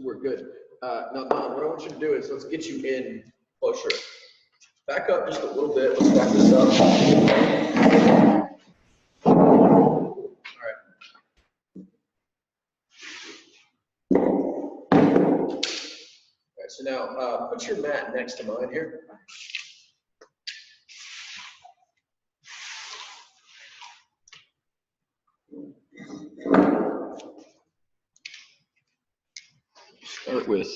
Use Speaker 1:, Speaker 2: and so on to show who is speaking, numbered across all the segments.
Speaker 1: We're good. Now, Don, what I want you to do is let's get you in closer. Back up just a little bit. Let's back this up. All right. All right, so now put your mat next to mine here. Start with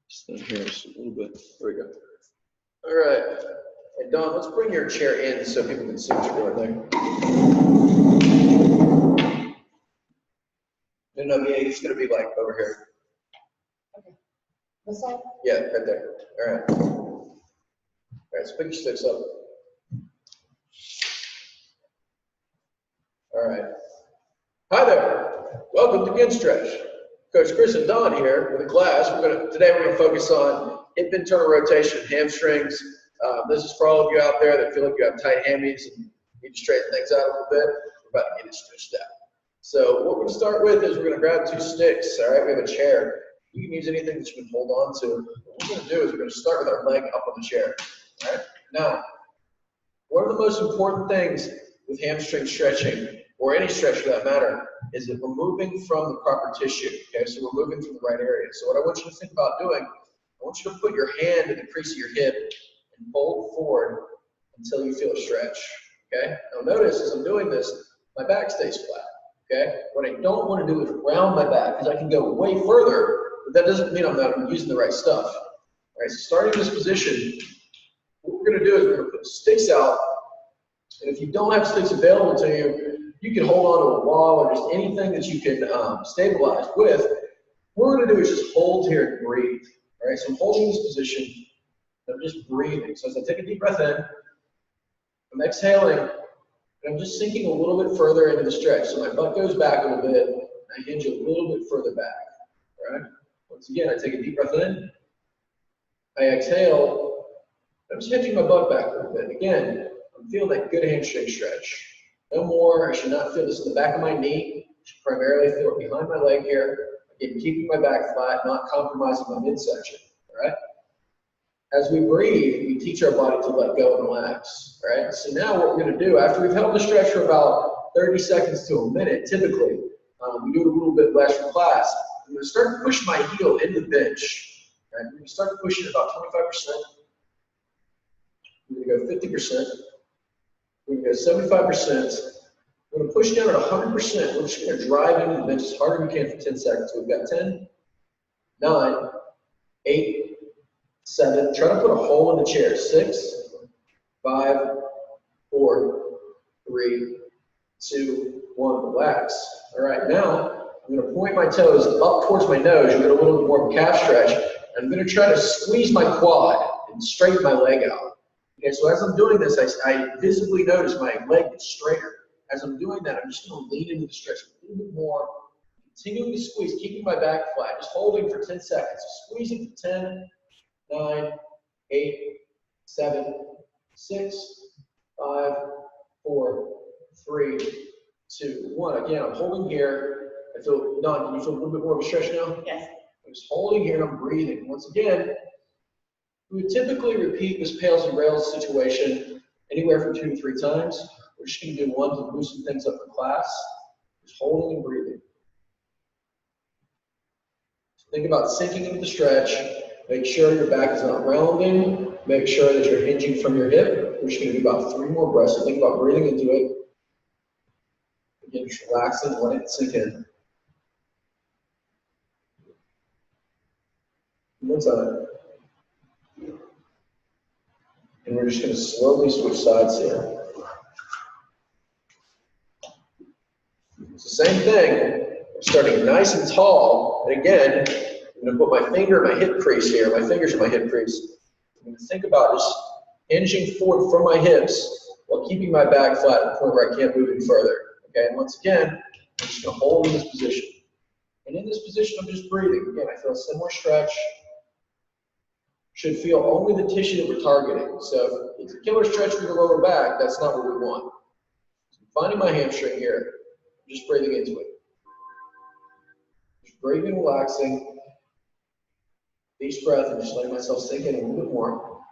Speaker 1: just here just a little bit. There we go. All right. And Don, let's bring your chair in so people can see what you're doing there. No, yeah, it's going to be like over here.
Speaker 2: Okay. This side?
Speaker 1: Yeah, right there. All right. All right, so pick your sticks up. All right. Hi there. Welcome to Kinstretch. Coach Chris and Don here with a class. Today we're going to focus on hip internal rotation, hamstrings. This is for all of you out there that feel like you have tight hammies and need to straighten things out a little bit. We're about to get into stretch that. So what we're going to start with is we're going to grab 2 sticks. All right, we have a chair. You can use anything that you can hold on to. What we're going to do is we're going to start with our leg up on the chair. All right. Now, one of the most important things with hamstring stretching, or any stretch for that matter, is that we're moving from the proper tissue. Okay, so we're moving from the right area. So what I want you to think about doing, I want you to put your hand in the crease of your hip and fold forward until you feel a stretch. Okay. Now notice as I'm doing this, my back stays flat. Okay. What I don't want to do is round my back because I can go way further, but that doesn't mean I'm not using the right stuff. All right. So starting in this position, what we're going to do is we're going to put sticks out, and if you don't have sticks available to you, you can hold on to a wall or just anything that you can stabilize with. What we're going to do is just hold here and breathe. All right, so I'm holding this position, and I'm just breathing. So as I take a deep breath in, I'm exhaling, and I'm just sinking a little bit further into the stretch. So my butt goes back a little bit, and I hinge a little bit further back. All right, once again, I take a deep breath in, I exhale, I'm just hinging my butt back a little bit. Again, I'm feeling that good hamstring stretch. No more. I should not feel this in the back of my knee. I should primarily feel it behind my leg here. Again, keeping my back flat, not compromising my midsection. All right. As we breathe, we teach our body to let go and relax. All right. So now what we're going to do after we've held the stretch for about 30 seconds to a minute, typically, we do it a little bit less for class. I'm going to start to push my heel into the bench. All right. We're going to start pushing about 25%. We're going to go 50%. We're going to go 75%. We're going to push down at 100%. We're just going to drive into the bench as hard as we can for 10 seconds. So we've got 10, 9, 8, 7. Try to put a hole in the chair. 6, 5, 4, 3, 2, 1. Relax. All right, now I'm going to point my toes up towards my nose. You get a little bit more of a calf stretch. I'm going to try to squeeze my quad and straighten my leg out. Okay, so as I'm doing this, I visibly notice my leg gets straighter. As I'm doing that, I'm just going to lean into the stretch a little bit more, continuing to squeeze, keeping my back flat, just holding for 10 seconds. Squeezing for 10, 9, 8, 7, 6, 5, 4, 3, 2, 1. Again, I'm holding here. I feel, Don, can you feel a little bit more of a stretch now?
Speaker 2: Yes.
Speaker 1: I'm just holding here and I'm breathing. Once again, we would typically repeat this pails and rails situation anywhere from 2 to 3 times. We're just going to do one to loosen things up for class. Just holding and breathing. So think about sinking into the stretch. Make sure your back is not rounding. Make sure that you're hinging from your hip. We're just going to do about 3 more breaths. So think about breathing into it. Again, just relaxing, letting it sink in. One more time. And we're just going to slowly switch sides here. It's the same thing. I'm starting nice and tall. And again, I'm going to put my finger in my hip crease here. My fingers in my hip crease. I'm going to think about just hinging forward from my hips while keeping my back flat to the point where I can't move any further. Okay, and once again, I'm just going to hold in this position. And in this position, I'm just breathing. Again, I feel a similar stretch. Should feel only the tissue that we're targeting. So if it's a killer stretch for the lower back, that's not what we want. So I'm finding my hamstring here. I'm just breathing into it. Just breathing, relaxing. Each breath, and just letting myself sink in a little bit more.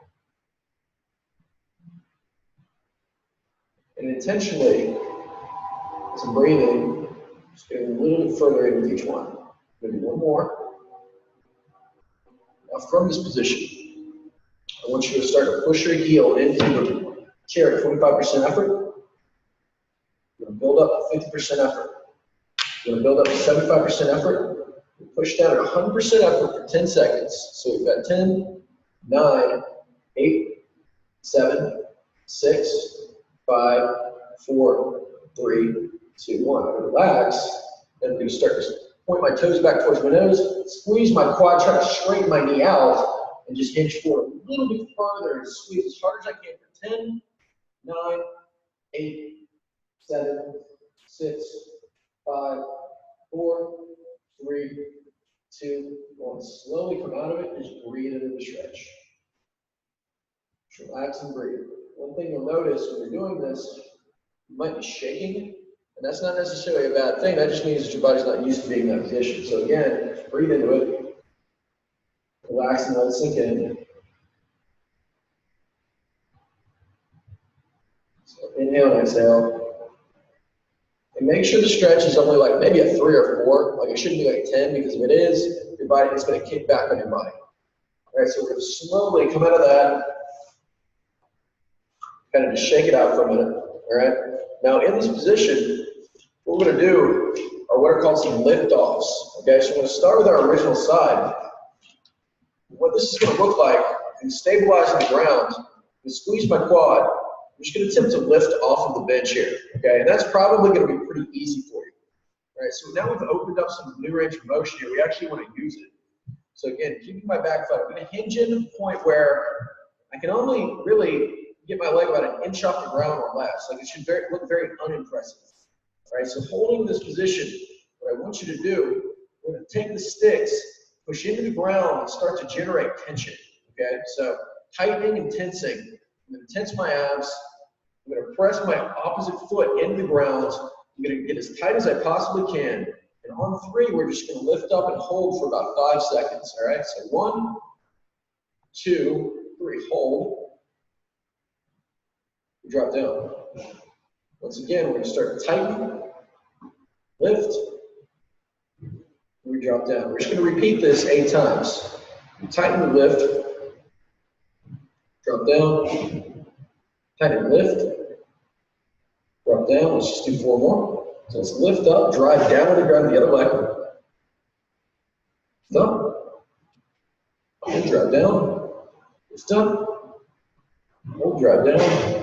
Speaker 1: And intentionally, as I'm breathing, just getting a little bit further in with each one. Maybe one more. Now from this position, I want you to start to push your heel into the chair at 25% effort. You're going to build up to 50% effort. You're going to build up to 75% effort. Push down at 100% effort for 10 seconds. So we've got 10, 9, 8, 7, 6, 5, 4, 3, 2, 1. Relax. And I'm going to start to point my toes back towards my nose, squeeze my quad, try to straighten my knee out, and just hinge forward a little bit further and squeeze as hard as I can for 10, 9, 8, 7, 6, 5, 4, 3, 2, 1. Slowly come out of it and just breathe into the stretch. Just relax and breathe. One thing you'll notice when you're doing this, you might be shaking, and that's not necessarily a bad thing. That just means that your body's not used to being in that position. So again, just breathe into it. Relax and let it sink in. So inhale and exhale. And make sure the stretch is only like maybe a 3 or 4. Like it shouldn't be like 10, because if it is, your body is going to kick back on your body. All right, so we're going to slowly come out of that. Kind of just shake it out for a minute. All right. Now in this position, what we're going to do are what are called some lift offs. Okay, so we're going to start with our original side. What this is going to look like, I'm stabilizing the ground, and squeeze my quad. I'm just going to attempt to lift off of the bench here. Okay, and that's probably going to be pretty easy for you. All right, so now we've opened up some new range of motion here. We actually want to use it. So again, keeping my back foot, I'm going to hinge in to the point where I can only really get my leg about an inch off the ground or less. Like it should look very unimpressive. All right, so holding this position, what I want you to do, we're going to take the sticks, push into the ground, and start to generate tension. Okay, so tightening and tensing. I'm going to tense my abs. I'm going to press my opposite foot into the ground. I'm going to get as tight as I possibly can. And on 3, we're just going to lift up and hold for about 5 seconds. All right, so 1, 2, 3, hold. We drop down. Once again, we're going to start to tighten, lift, we drop down. We're just going to repeat this 8 times. We tighten, lift, drop down, tighten, lift, drop down. Let's just do 4 more. So let's lift up, drive down to the ground, the other leg. Lift up, and drive down, lift up, hold, drive down,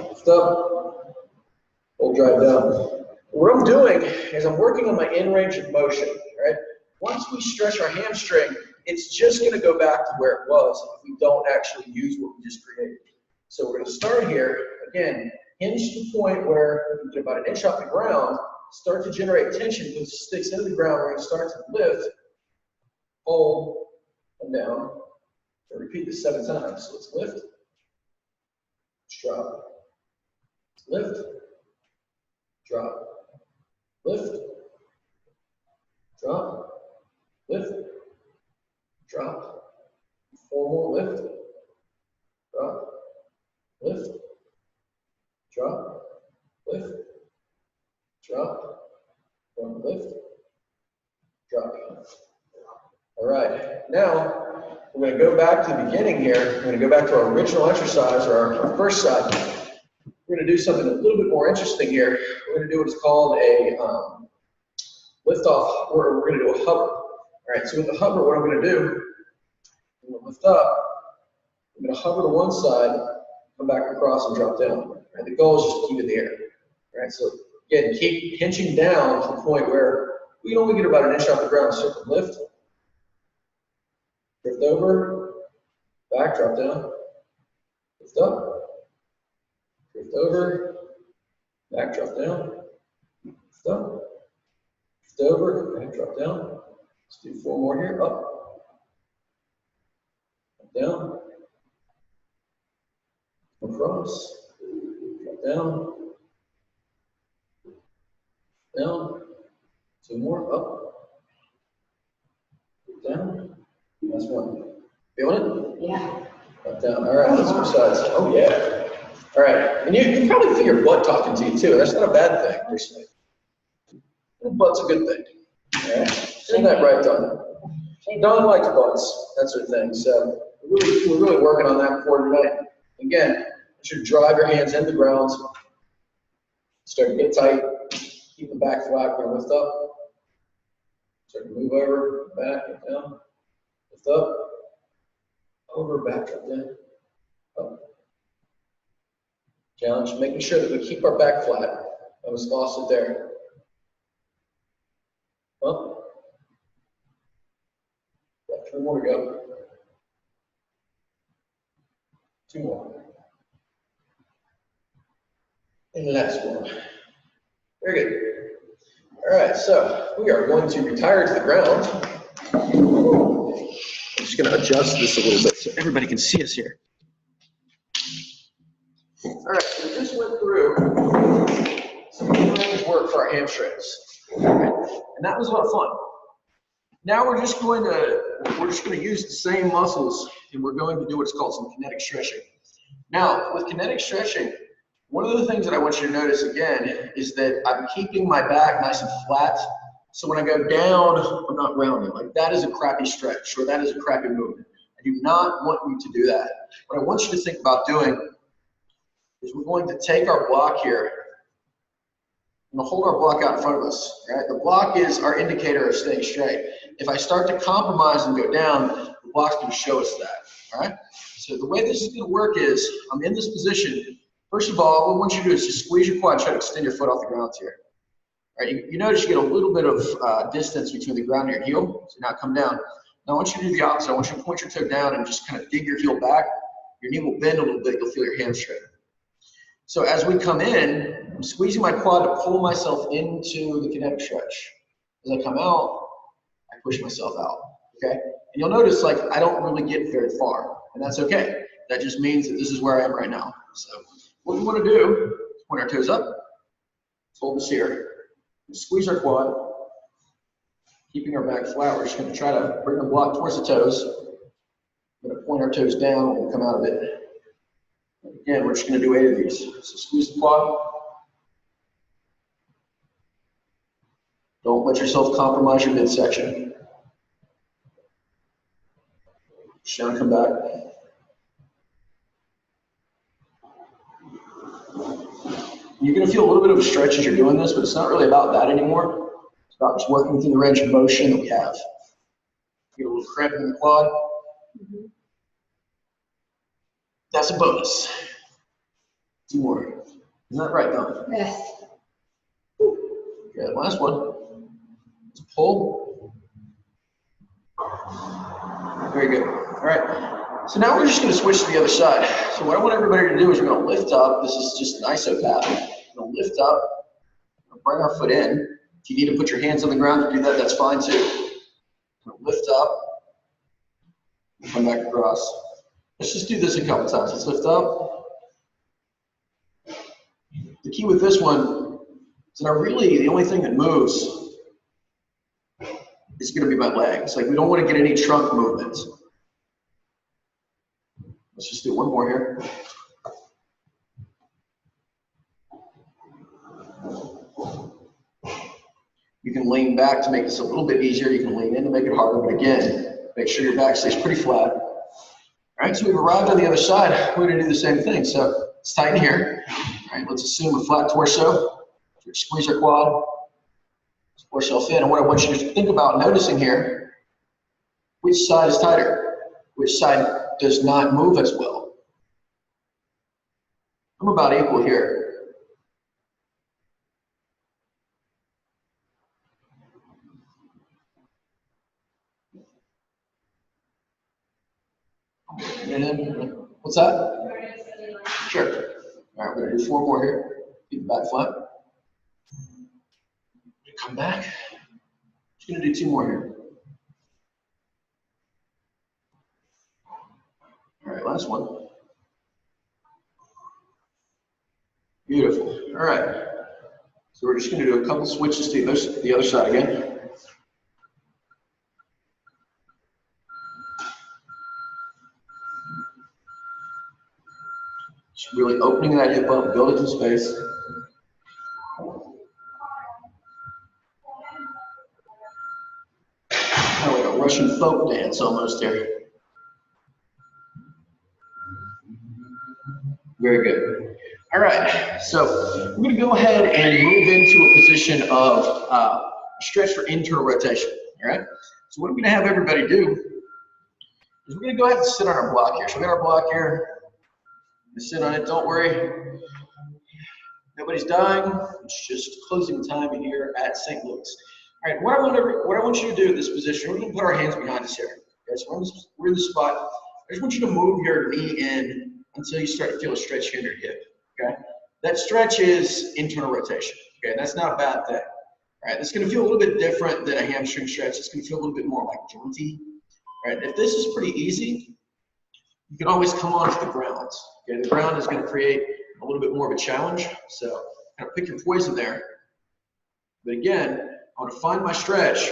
Speaker 1: lift up, hold, drive down. What I'm doing is I'm working on my in range of motion, right? Once we stretch our hamstring, it's just going to go back to where it was if we don't actually use what we just created. So we're going to start here, again, hinge to the point where we get about an inch off the ground, start to generate tension, put the sticks into the ground, we're going to start to lift, hold, and down, and repeat this 7 times. So let's lift, drop, lift, drop, lift, drop, lift, drop, 4 more, lift, drop, lift, drop, lift, drop, 1, lift, drop. All right, now we're going to go back to the beginning here. We're going to go back to our original exercise, or our first side. We're going to do something a little bit more interesting here. We're going to do what's called a lift off, or we're going to do a hover. All right, so with the hover, what I'm going to do, I'm going to lift up, I'm going to hover to one side, come back across and drop down. Right, the goal is just to keep it in the air. All right, so again, keep pinching down to the point where we only get about an inch off the ground, so lift, drift over, back, drop down, lift up, drift over, back, drop down, lift up, drift over, back, drop down. Let's do 4 more here, up, down, across, drop down, down, 2 more, up, down, last 1. Feeling it?
Speaker 2: Yeah.
Speaker 1: Up, down. All right, let's switch sides. Oh, yeah. All right. And you can probably feel your butt talking to you, too. That's not a bad thing, personally. Your butt's a good thing. All right. Isn't that right, Don? Don likes butts, that sort of thing. So we're really working on that for tonight. Again, you should drive your hands into the ground. Start to get tight. Keep the back flat. We're going to lift up. Start to move over, back, and down. Lift up. Over, back, up, down. Up. Challenge, making sure that we keep our back flat. I was lost it there. Up. Got 3 more to go. 2 more. And the last one. Very good. All right, so we are going to retire to the ground. I'm just going to adjust this a little bit so everybody can see us here. All right, so we just went through some range work for our hamstrings. And that was a lot of fun. Now we're just going to use the same muscles, and we're going to do what's called some kinetic stretching. Now, with kinetic stretching, one of the things that I want you to notice again is that I'm keeping my back nice and flat. So when I go down, I'm not rounding. Like that is a crappy stretch, or that is a crappy movement. I do not want you to do that. What I want you to think about doing is we're going to take our block here. I'm going to hold our block out in front of us. Right? The block is our indicator of staying straight. If I start to compromise and go down, the block's going to show us that. All right? So the way this is going to work is I'm in this position. First of all, what I want you to do is just squeeze your quad, try to extend your foot off the ground here. All right, you notice you get a little bit of distance between the ground and your heel, so now come down. Now I want you to do the opposite. I want you to point your toe down and just kind of dig your heel back. Your knee will bend a little bit, you'll feel your hamstring. So as we come in, I'm squeezing my quad to pull myself into the kinetic stretch. As I come out, I push myself out, okay? And you'll notice like I don't really get very far, and that's okay. That just means that this is where I am right now. So what we want to do is point our toes up, hold this here, squeeze our quad, keeping our back flat. We're just going to try to bring the block towards the toes. We're going to point our toes down when we come out of it. Again, we're just going to do 8 of these. So squeeze the quad. Don't let yourself compromise your midsection. Just down, come back. You're going to feel a little bit of a stretch as you're doing this, but it's not really about that anymore. It's about just working within the range of motion that we have. Get a little cramp in the quad. That's a bonus. 2 more. Isn't that right, Don?
Speaker 2: Yes.
Speaker 1: Okay, last one. Let's pull. Very good. All right. So now we're just going to switch to the other side. So what I want everybody to do is we're going to lift up. This is just an isopath. We're going to lift up, bring our foot in. If you need to put your hands on the ground to do that, that's fine too. We're going to lift up, come back across. Let's just do this a couple times. Let's lift up. The key with this one is that really the only thing that moves is going to be my legs. Like we don't want to get any trunk movement. Let's just do one more here. You can lean back to make this a little bit easier. You can lean in to make it harder, but again, make sure your back stays pretty flat. All right, so we've arrived on the other side. We're going to do the same thing. So let's tighten here. All right, let's assume a flat torso. Squeeze our quad. Push yourself in. And what I want you to think about noticing here, which side is tighter? Which side does not move as well? I'm about equal here. And what's that? Sure. All right, we're going to do 4 more here. Keep the back flat. Come back. Just going to do 2 more here. All right, last one. Beautiful. All right. So we're just going to do a couple switches to the other side again. really opening that hip up, building some space. Kind of like a Russian folk dance almost here. Very good. All right, so we're going to go ahead and move into a position of stretch for internal rotation. All right, so what I'm going to have everybody do is we're going to go ahead and sit on our block here. So we got our block here. Sit on it, don't worry. Nobody's dying. It's just closing time here at St. Luke's. All right, what I want you to do in this position, we're going to put our hands behind us here. Okay, so we're in the spot. I just want you to move your knee in until you start to feel a stretch here in your hip. Okay, that stretch is internal rotation. Okay, that's not a bad thing. All right, it's going to feel a little bit different than a hamstring stretch. It's going to feel a little bit more like jointy. All right, if this is pretty easy, you can always come onto the ground. Okay, the ground is going to create a little bit more of a challenge. So kind of pick your poison there. But again, I want to find my stretch.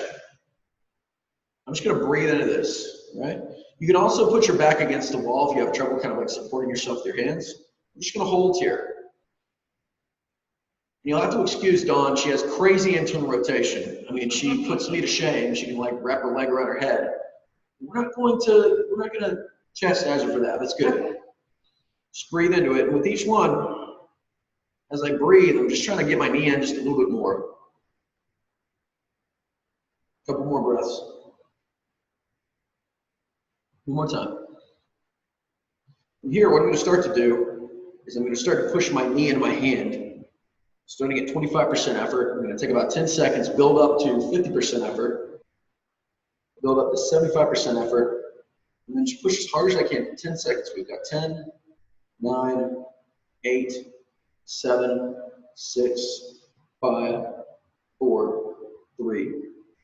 Speaker 1: I'm just going to breathe into this, right? You can also put your back against the wall if you have trouble kind of like supporting yourself with your hands. I'm just going to hold here. You'll have to excuse Dawn. She has crazy internal rotation. I mean, she puts me to shame. She can like wrap her leg around her head. We're not going to chastise her for that. That's good. Just breathe into it. And with each one, as I breathe, I'm just trying to get my knee in just a little bit more. A couple more breaths. One more time. From here, what I'm going to start to do is I'm going to start to push my knee into my hand. Starting at 25% effort. I'm going to take about 10 seconds, build up to 50% effort, build up to 75% effort, and then just push as hard as I can for 10 seconds. We've got 10, 9, 8, 7, 6, 5, 4, 3,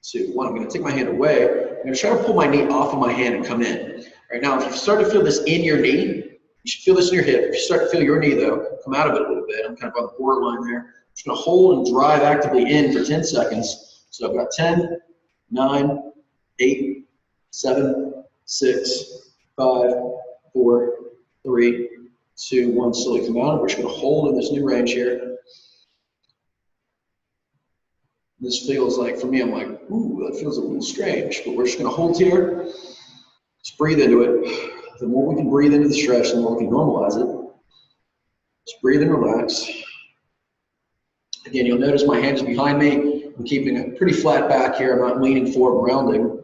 Speaker 1: 2, 1. I'm going to take my hand away. I'm going to try to pull my knee off of my hand and come in. Right now, if you start to feel this in your knee, you should feel this in your hip. If you start to feel your knee, though, come out of it a little bit. I'm kind of on the borderline there. I'm just going to hold and drive actively in for 10 seconds. So I've got 10, 9, 8, 7, 6, 5, 4, 3, 2, 1. Slowly come out. We're just going to hold in this new range here. This feels like, for me, I'm like, ooh, that feels a little strange. But we're just going to hold here. Just breathe into it. The more we can breathe into the stretch, the more we can normalize it. Just breathe and relax. Again, you'll notice my hand is behind me. I'm keeping a pretty flat back here. I'm not leaning forward and rounding.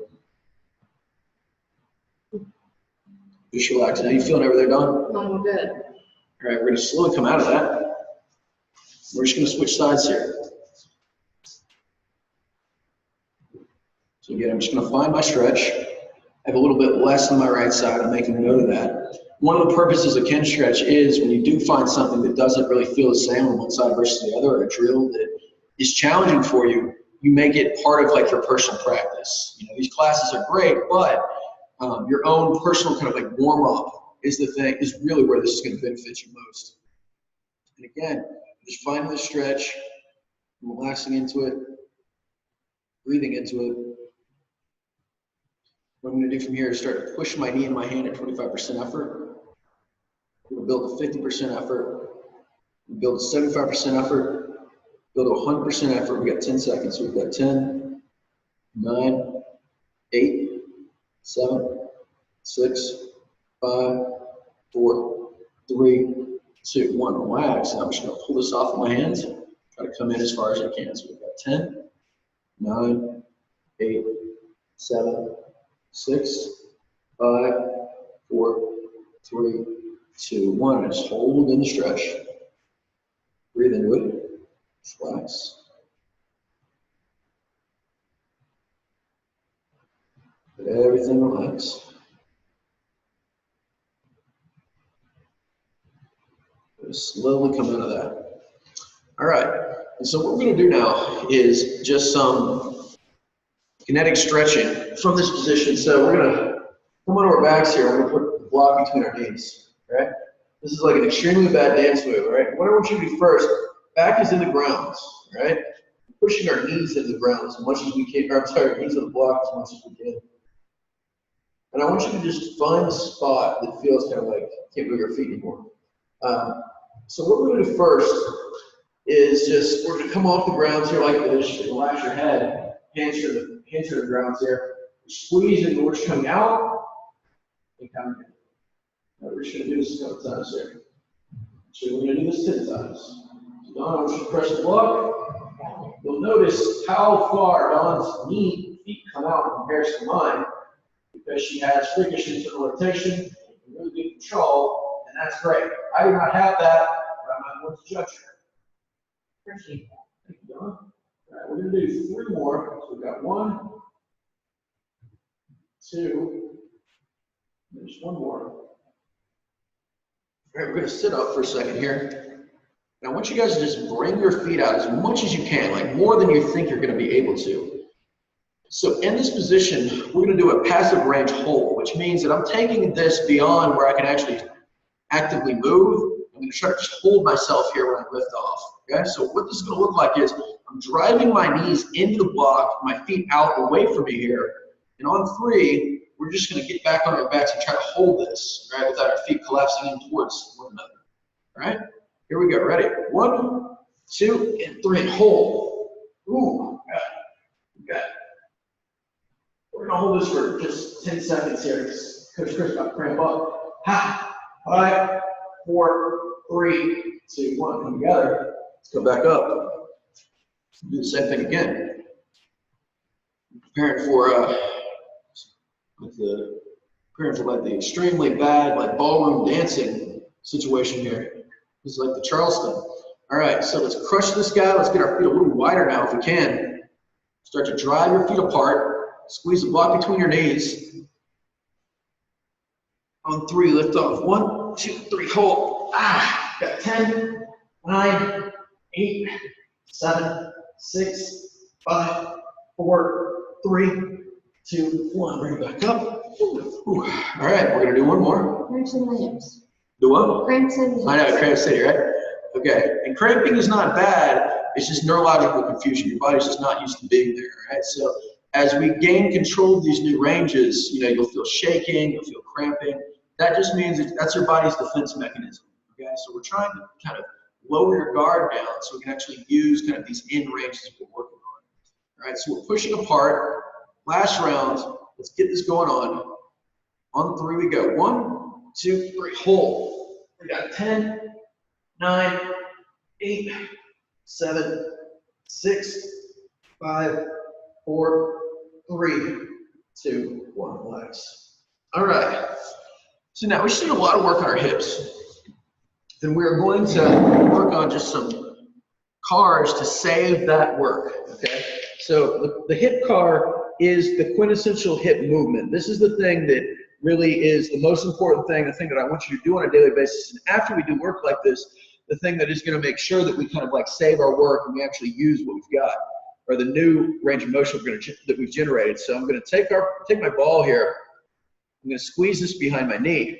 Speaker 1: Just relax. How you feeling over there, Dawn?
Speaker 2: I'm good.
Speaker 1: All right, we're going to slowly come out of that. We're just going to switch sides here. So again, I'm just going to find my stretch. I have a little bit less on my right side. I'm making note of that. One of the purposes of Kinstretch is when you do find something that doesn't really feel the same on one side versus the other, or a drill that is challenging for you, you make it part of like your personal practice. You know, these classes are great, but your own personal kind of like warm up is really where this is going to benefit you most. And again, just finding the stretch, relaxing into it, breathing into it. What I'm going to do from here is start to push my knee and my hand at 25% effort. We're going to build a 50% effort, build a 75% effort, build a 100% effort. We've got 10 seconds. So we've got 10, 9, 8, 7, 6, 5, 4, 3, 2, 1. Relax. And I'm just going to pull this off of my hands. Try to come in as far as I can. So we've got 10, 9, 8, 7, 6, 5, 4, 3, 2, 1. And just hold in the stretch. Breathe into it. Just relax. Let everything relax. Just slowly come out of that. All right. And so what we're going to do now is just some kinetic stretching from this position. So we're going to come onto our backs here. We're going to put the block between our knees. Right? This is like an extremely bad dance move. Right? What I want you to do first, back is in the ground. Right? Pushing our knees into the ground as much as we can. Or I'm sorry, knees on the block as much as we can. And I want you to just find a spot that feels kind of like you can't move your feet anymore. So what we're gonna do first is just, we're gonna come off the grounds here like this, relax your head, hands to the grounds here, squeeze and we're just coming out and coming in. Now we're just gonna do this a couple times here. So we're gonna do this 10 times. So Dawn, I want you to press the block. You'll notice how far Dawn's feet come out in comparison to mine, because she has freakish internal rotation, and really good control, and that's great. I do not have that, but I'm not going to judge her.
Speaker 2: Appreciate that.
Speaker 1: Thank you, Dawn. All right, we're going to do 3 more. So we've got 1, 2, and there's 1 more. All right, we're going to sit up for a second here. Now I want you guys to just bring your feet out as much as you can, like more than you think you're going to be able to. So in this position, we're going to do a passive range hold, which means that I'm taking this beyond where I can actually actively move. I'm going to try to just hold myself here when I lift off. Okay, so what this is going to look like is I'm driving my knees into the block, my feet out away from me here, and on 3, we're just going to get back on our backs and try to hold this, right, without our feet collapsing in towards one another. All right, here we go. Ready? 1, 2, and 3. Hold. Ooh, got it. We're going to hold this for just 10 seconds here. Coach Chris got cramp up. 5, 4, 3, 2, 1. Come together. Let's go back up. Do the same thing again. Preparing for like the extremely bad like ballroom dancing situation here. This is like the Charleston. All right, so let's crush this guy. Let's get our feet a little wider now if we can. Start to drive your feet apart. Squeeze the block between your knees. On 3, lift off. 1, 2, 3, hold. Got 10, 9, 8, 7, 6, 5, 4, 3, 2, 1. Bring it back up. Ooh. All right, we're gonna do 1 more.
Speaker 2: Cramps in the hips.
Speaker 1: Do what?
Speaker 2: Cramps in the hips.
Speaker 1: I know, cramp city, right? Okay, and cramping is not bad. It's just neurological confusion. Your body's just not used to being there, right? So as we gain control of these new ranges, you know, you'll feel shaking, you'll feel cramping. That just means that's your body's defense mechanism. Okay, so we're trying to kind of lower your guard down so we can actually use kind of these end ranges we're working on. All right, so we're pushing apart. Last round. Let's get this going on. On 3 we go. 1, 2, 3. Hold. We got 10, 9, 8, 7, 6, 5, 4, 3, 2, 1. Relax. All right. So now we're doing a lot of work on our hips. And we're going to work on just some cars to save that work. Okay. So the hip car is the quintessential hip movement. This is the thing that really is the most important thing, the thing that I want you to do on a daily basis. And after we do work like this, the thing that is going to make sure that we kind of like save our work and we actually use what we've got, or the new range of motion that we've generated. So I'm going to take my ball here. I'm going to squeeze this behind my knee.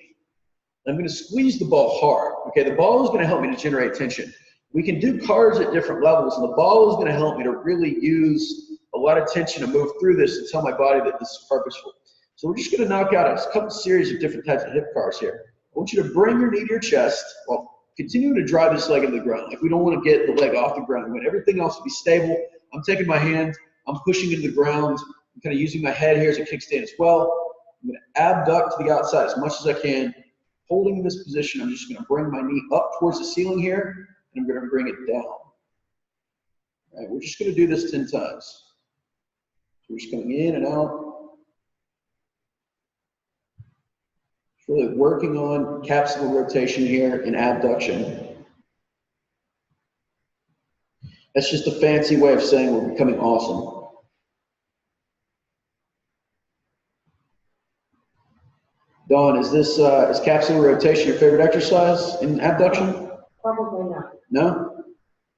Speaker 1: I'm going to squeeze the ball hard. Okay, the ball is going to help me to generate tension. We can do cards at different levels, and the ball is going to help me to really use a lot of tension to move through this and tell my body that this is purposeful. So we're just going to knock out a couple series of different types of hip cars here. I want you to bring your knee to your chest while continuing to drive this leg into the ground. Like we don't want to get the leg off the ground. We want everything else to be stable. I'm taking my hand, I'm pushing into the ground. I'm kind of using my head here as a kickstand as well. I'm going to abduct to the outside as much as I can. Holding in this position, I'm just going to bring my knee up towards the ceiling here, and I'm going to bring it down. All right, we're just going to do this 10 times. So we're just coming in and out. Just really working on capsular rotation here and abduction. That's just a fancy way of saying we're becoming awesome. Dawn, is capsular rotation your favorite exercise in abduction?
Speaker 2: Probably not.
Speaker 1: No?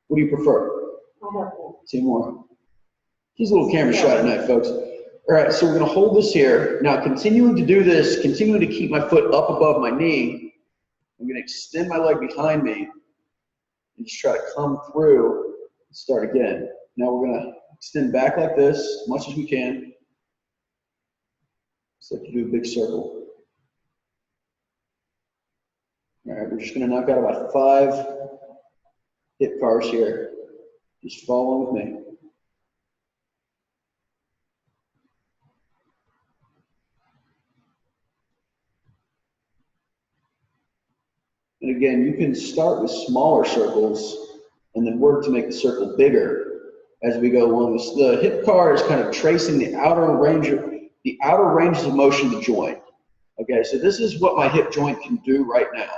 Speaker 1: What do you prefer?
Speaker 2: I have one.
Speaker 1: 2 more. Here's a little camera shot at night, folks. All right, so we're going to hold this here. Now, continuing to do this, continuing to keep my foot up above my knee, I'm going to extend my leg behind me and just try to come through and start again. Now we're going to extend back like this as much as we can. Just like to do a big circle. All right, we're just gonna knock out about 5 hip cars here. Just follow with me. And again, you can start with smaller circles and then work to make the circle bigger as we go along. The hip car is kind of tracing the outer ranges of motion of the joint. Okay, so this is what my hip joint can do right now.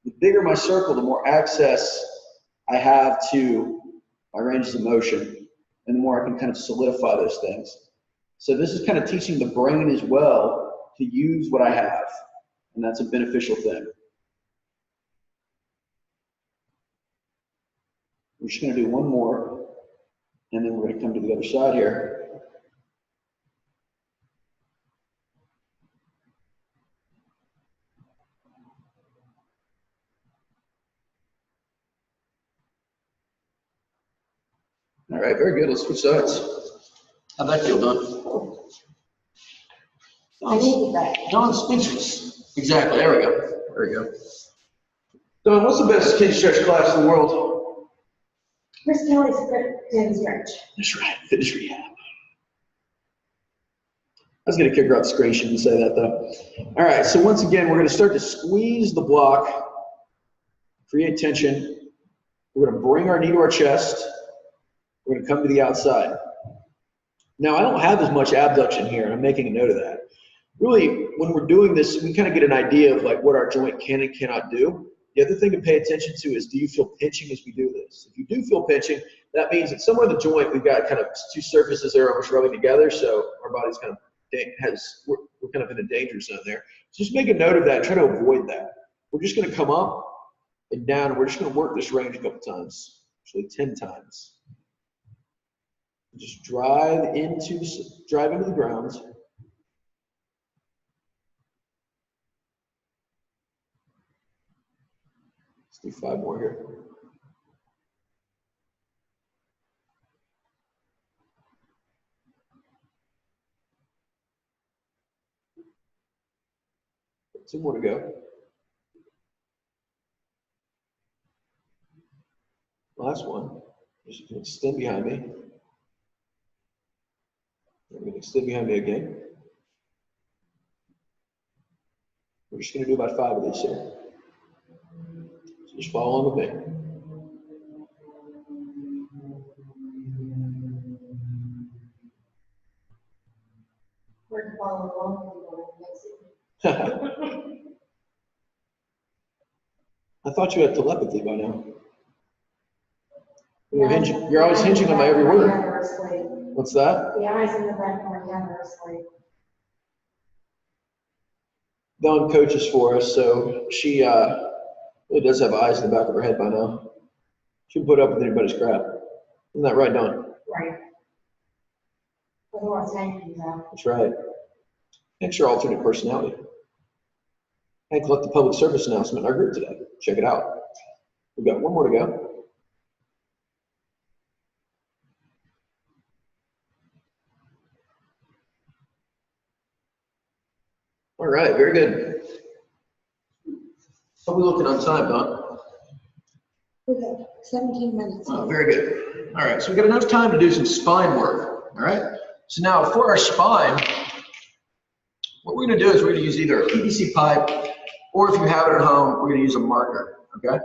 Speaker 1: The bigger my circle, the more access I have to my ranges of motion, and the more I can kind of solidify those things. So this is kind of teaching the brain as well to use what I have, and that's a beneficial thing. We're just going to do one more, and then we're going to come to the other side here. All right, very good. Let's switch sides. How'd that feel, Don?
Speaker 2: I need that.
Speaker 1: Don's speechless. Exactly. There we go. There we go. Don, what's the best Kinstretch class in the world?
Speaker 2: Chris Kelly's Kinstretch.
Speaker 1: That's right. Fitness rehab. I was going to kick her out the screen. She didn't say that, though. All right. So once again, we're going to start to squeeze the block, create tension. We're going to bring our knee to our chest. We're going to come to the outside. Now, I don't have as much abduction here, and I'm making a note of that. Really, when we're doing this, we kind of get an idea of like what our joint can and cannot do. The other thing to pay attention to is, do you feel pinching as we do this? If you do feel pinching, that means that somewhere in the joint, we've got kind of 2 surfaces there almost rubbing together, so our body's kind of we're kind of in a danger zone there. So just make a note of that and try to avoid that. We're just going to come up and down, and we're just going to work this range a couple times, actually 10 times. Just drive into the ground. Let's do 5 more here. Two more to go. Last one. Just extend behind me. I'm going to extend behind me again. We're just going to do about 5 of these here. So just follow along with me.
Speaker 2: We're to follow along.
Speaker 1: I thought you had telepathy by now. You're always hinging on my every word. What's that?
Speaker 2: The eyes in the back of my head are asleep.
Speaker 1: Dawn coaches for us, so she really does have eyes in the back of her head by now. She'll put up with anybody's crap. Isn't that right, Dawn?
Speaker 2: Right. Otherwise, Hank comes out.
Speaker 1: That's right. Hank's your alternate personality. Hank left the public service announcement in our group today. Check it out. We've got one more to go. All right, very good. How are we looking on time, Don?
Speaker 2: We got 17 minutes.
Speaker 1: Oh, very good. All right, so we've got enough time to do some spine work, all right? So now for our spine, what we're gonna do is we're gonna use either a PVC pipe, or if you have it at home, we're gonna use a marker, okay?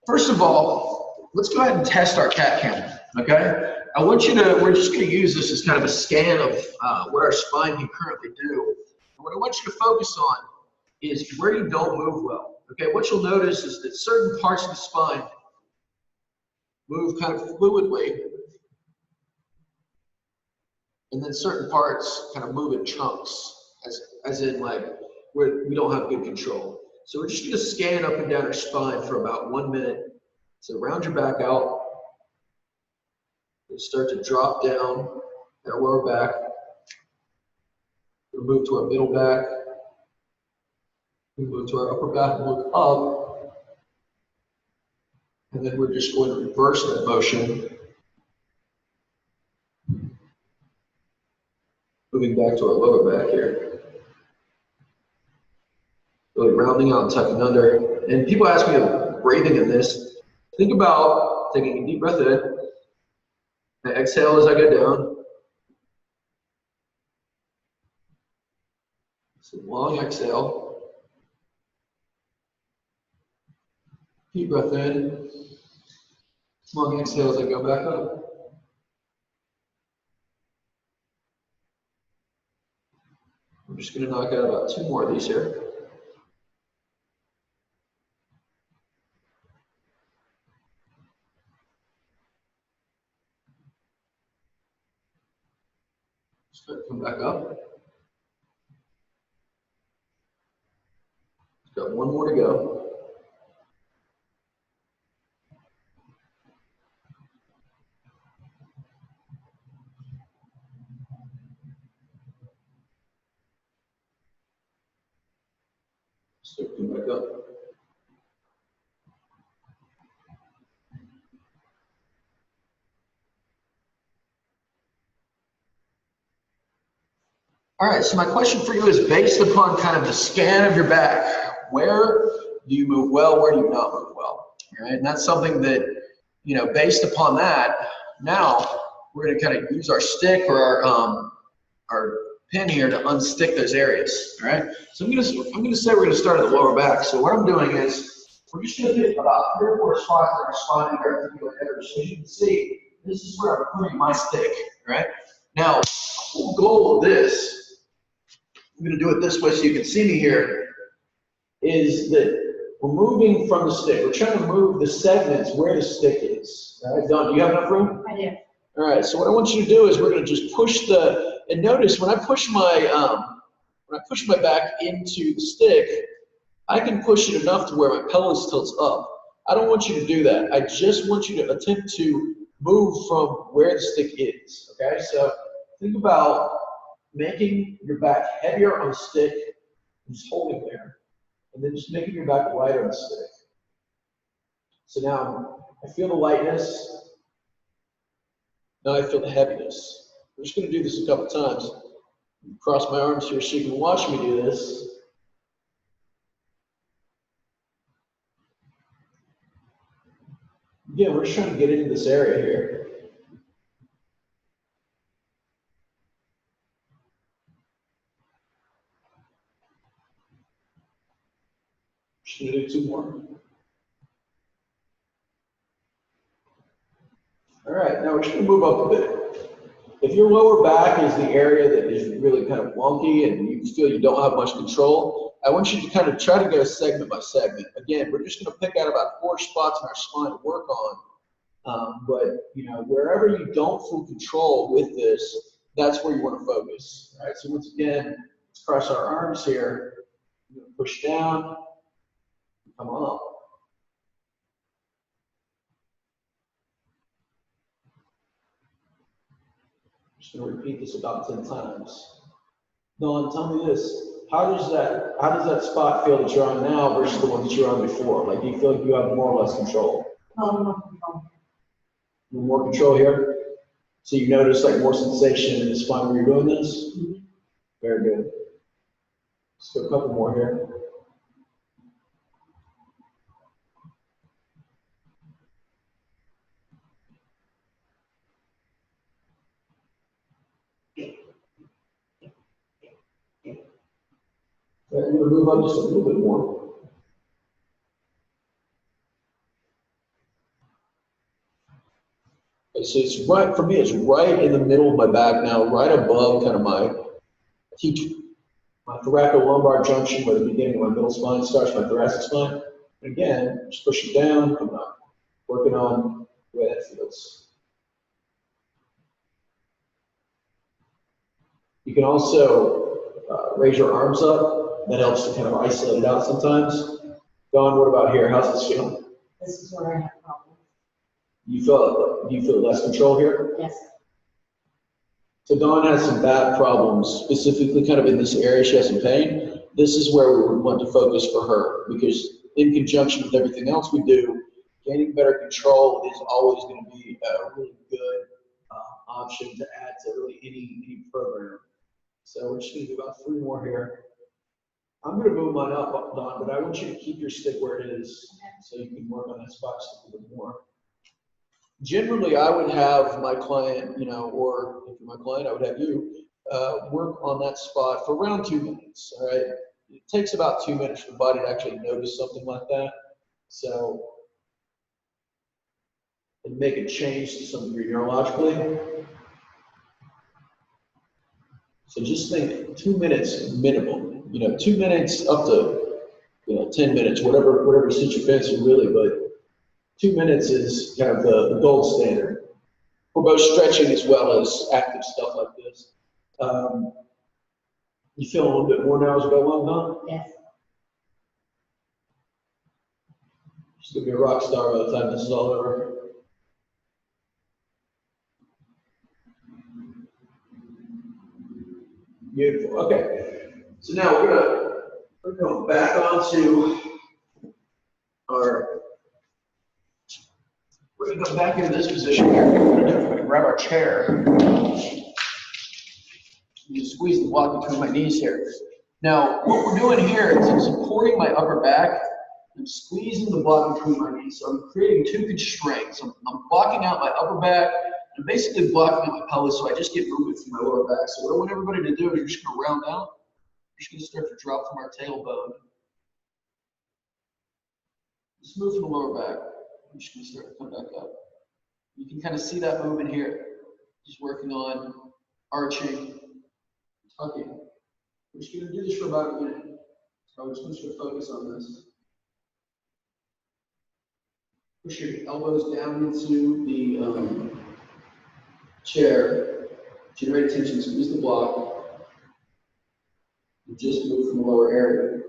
Speaker 1: First of all, let's go ahead and test our cat camel, okay? We're just gonna use this as kind of a scan of what our spine can currently do. And what I want you to focus on is where you don't move well, okay? What you'll notice is that certain parts of the spine move kind of fluidly, and then certain parts kind of move in chunks, as in like where we don't have good control. So we're just gonna scan up and down our spine for about 1 minute. So round your back out, and start to drop down our lower back. We'll move to our middle back. We move to our upper back and look up. And then we're just going to reverse that motion. Moving back to our lower back here. Really rounding out and tucking under. And people ask me about breathing in this. Think about taking a deep breath in. And exhale as I go down. So long exhale. Deep breath in. Long exhale as I go back up. I'm just going to knock out about 2 more of these here. Just going to come back up. Got 1 more to go. So come back up. All right, so my question for you is based upon kind of the scan of your back. Where do you move well? Where do you not move well? All right, and that's something that, you know, based upon that, now we're going to kind of use our stick or our pin here to unstick those areas. All right, so I'm going to say we're going to start at the lower back. So what I'm doing is we're just going to hit about 3 or 4 spots in our spine here. So as you can see, this is where I'm putting my stick. All right, now the whole goal of this, I'm going to do it this way so you can see me here, is that we're moving from the stick. We're trying to move the segments where the stick is. All right, Don, do you have enough room?
Speaker 2: I do.
Speaker 1: All right, so what I want you to do is we're going to just push and notice when I push my back into the stick, I can push it enough to where my pelvis tilts up. I don't want you to do that. I just want you to attempt to move from where the stick is. Okay, so think about making your back heavier on the stick, and just holding there, and then just making your back lighter on the stick. So now I feel the lightness, now I feel the heaviness. I'm just going to do this a couple times. Cross my arms here so you can watch me do this. Again, we're just trying to get into this area here. Just going to do 2 more. All right, now we're just going to move up a bit. If your lower back is the area that is really kind of wonky and you feel you don't have much control, I want you to kind of try to go segment by segment. Again, we're just going to pick out about 4 spots in our spine to work on. But you know, wherever you don't feel control with this, that's where you want to focus. All right, so once again, let's cross our arms here. Push down, come up. Just going to repeat this about 10 times. Dawn, tell me this. How does that spot feel that you're on now versus the one that you're on before? Like, do you feel like you have more or less control? More control here? So you notice like more sensation in the spine when you're doing this? Mm-hmm. Very good. Let's do a couple more here. Okay, I'm going to move up just a little bit more. Okay, so it's right, for me, it's right in the middle of my back now, right above kind of my thoracolumbar junction where the beginning of my middle spine starts, my thoracic spine. And again, just push it down, coming up, working on the way that feels. You can also raise your arms up. That helps to kind of isolate it out sometimes. Dawn, what about here? How's this feeling?
Speaker 2: This is where I have problems.
Speaker 1: Do you feel less control here?
Speaker 2: Yes.
Speaker 1: So Dawn has some back problems, specifically kind of in this area. She has some pain. This is where we would want to focus for her, because in conjunction with everything else we do, gaining better control is always going to be a really good option to add to really any program. So we're just going to do about 3 more here. I'm going to move mine up, Don, but I want you to keep your stick where it is so you can work on that spot just a little bit more. Generally, I would have my client, you know, or if you're my client, I would have you work on that spot for around 2 minutes, all right? It takes about 2 minutes for the body to actually notice something like that. So, and make a change to some degree neurologically. So just think 2 minutes minimum, you know, 2 minutes up to, you know, 10 minutes, whatever suits your fancy really, but 2 minutes is kind of the gold standard for both stretching as well as active stuff like this. You feel a little bit more now as we go along, Don?
Speaker 2: Yes.
Speaker 1: Just gonna be a rock star by the time this is all over. Beautiful. Okay. So now we're gonna go back onto our. We're gonna go back into this position here. We're gonna grab our chair. You squeeze the block between my knees here. Now, what we're doing here is I'm supporting my upper back. I'm squeezing the block between my knees. So I'm creating two constraints. I'm blocking out my upper back. I'm basically blocking out my pelvis, so I just get movement from my lower back. So what I want everybody to do is you're just going to round out. You're just going to start to drop from our tailbone. Just move from the lower back. I'm just going to start to come back up. You can kind of see that movement here. Just working on arching, tucking. We're just going to do this for about a minute. So I'm just going to focus on this. Push your elbows down into the chair. Generate tension, squeeze the block. And just move from the lower area.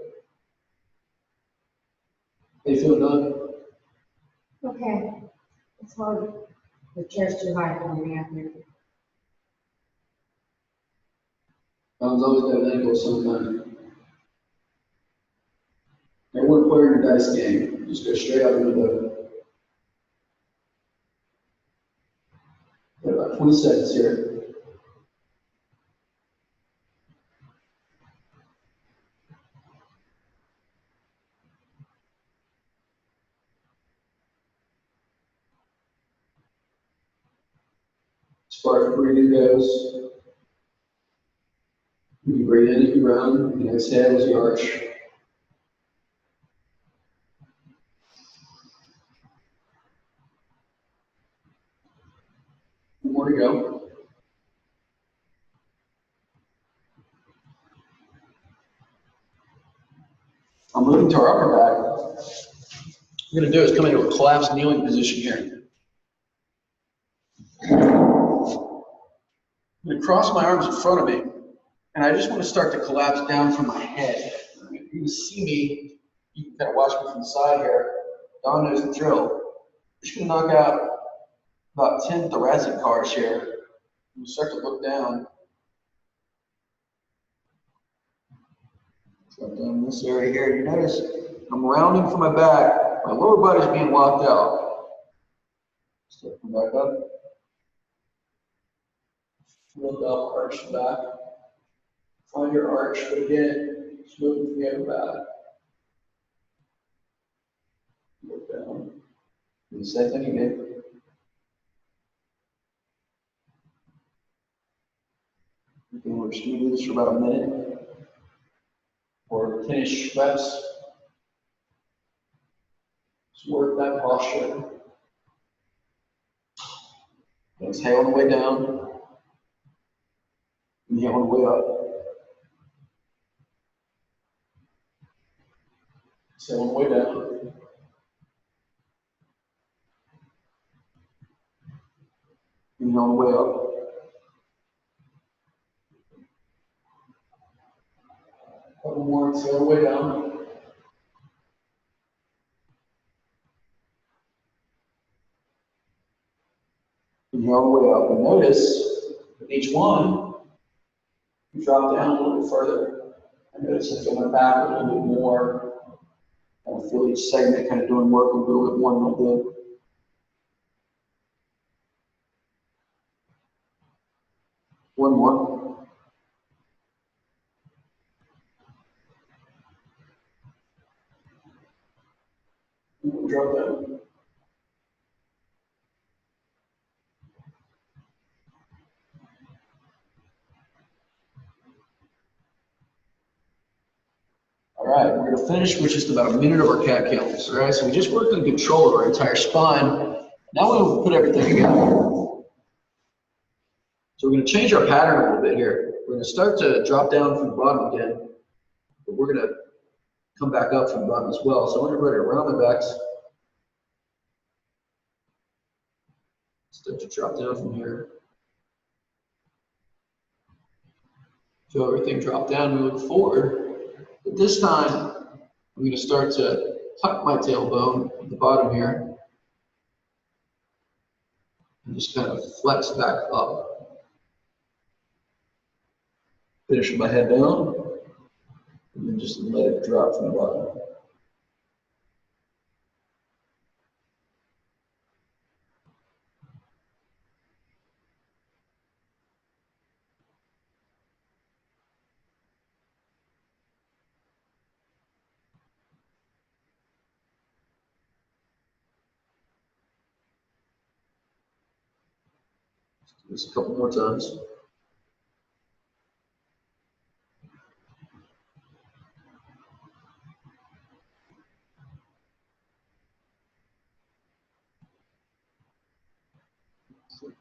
Speaker 1: How you feeling, Don?
Speaker 2: Okay. It's hard. The chair's too high for me out there.
Speaker 1: Don's always got an angle sometime. Everyone play your dice game. Just go straight out the window. Got about 20 seconds here. As far as breathing goes, you can breathe in as you round, you can exhale as you arch. More to go. I'm moving to our upper back. What we're going to do is come into a collapsed kneeling position here. I'm going to cross my arms in front of me, and I just want to start to collapse down from my head. You can see me, you can kind of watch me from the side here. Don knows the drill. I'm just going to knock out about 10 thoracic cars here. You start to look down. Drop down in this area here. You notice I'm rounding from my back. My lower body's being locked out. Start to come back up. Look up, arch back. Find your arch, but again, just moving from the upper back. Look down. Do the same thing again. We're just going to do this for about a minute or 10-ish reps. Just work that posture. Exhale on the way down. Inhale on the way up. Exhale on the way down. Inhale on the way up. Couple more, exhale on the way down. Inhale on the way up. And notice with each one, you drop down a little bit further. I notice I feel my back a little bit more. I feel each segment kind of doing work a little bit more than I did. One more. drop down. All right, we're gonna finish with just about a minute of our cat counts. All right, so we just worked on control of our entire spine. Now we'll put everything together. So we're gonna change our pattern a little bit here. We're gonna start to drop down from the bottom again, but we're gonna come back up from the bottom as well. So I want everybody around the backs. Start to drop down from here. So everything drop down, we look forward. But this time, I'm gonna start to tuck my tailbone at the bottom here. And just kind of flex back up. Finish with my head down. And then just let it drop from the bottom. Just a couple more times.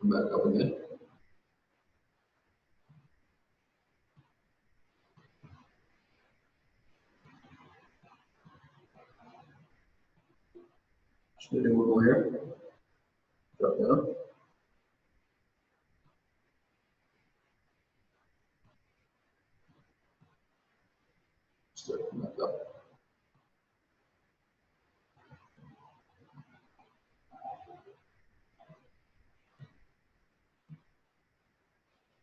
Speaker 1: Come back up again. Just gonna do one more here. Drop down. Start coming back up.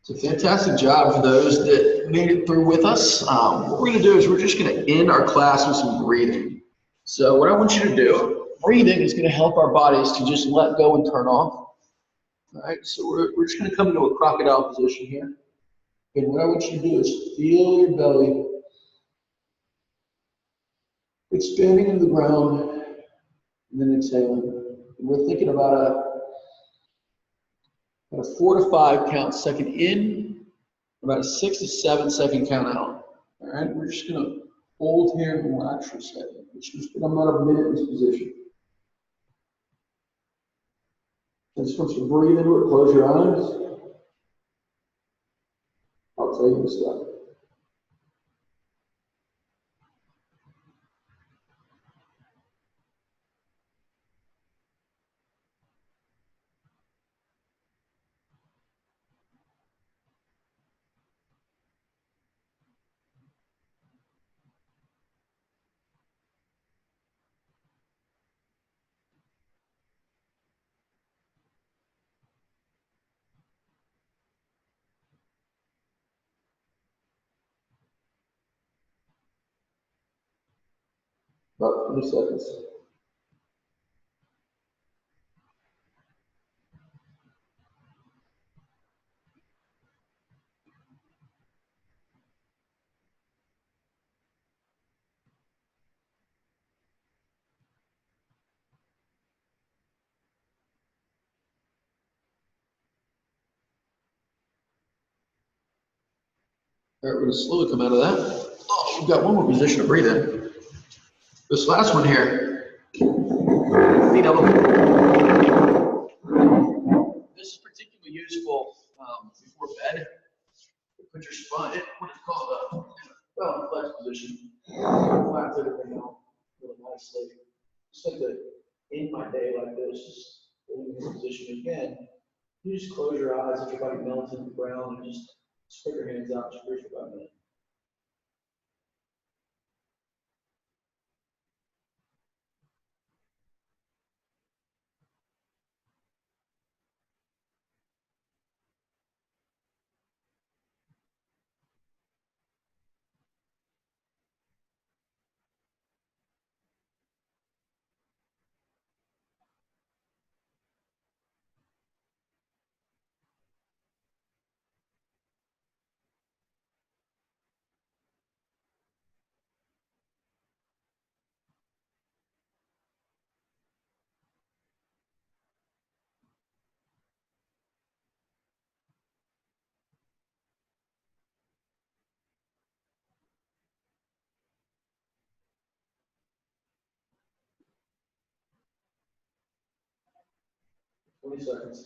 Speaker 1: It's a fantastic job for those that made it through with us. What we're going to do is we're just going to end our class with some breathing. So what I want you to do, breathing is going to help our bodies to just let go and turn off. All right, so we're just going to come into a crocodile position here. And what I want you to do is feel your belly expanding into the ground and then exhaling. And we're thinking about a 4 to 5 count second in, about a 6 to 7 second count out. All right, we're just going to hold here and relax for a second. It's just been about a minute in this position. And just want you to breathe into it, close your eyes. I'll tell you the step. About 30 seconds. All right, we're going to slowly come out of that. Oh, we've got one more position to breathe in. This last one here, feet up. This is particularly useful before bed. Put your spine, what is called a bell flex position. Flatten everything out really nicely. Just like to end my day like this, just in this position again. You just close your eyes, let your body melt into the ground, and just put your hands out, just breathe for about a minute. 20 seconds.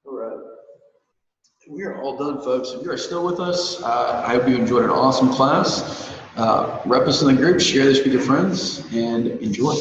Speaker 1: All right. We are all done, folks. If you are still with us, I hope you enjoyed an awesome class. Rep us in the group, share this with your friends, and enjoy.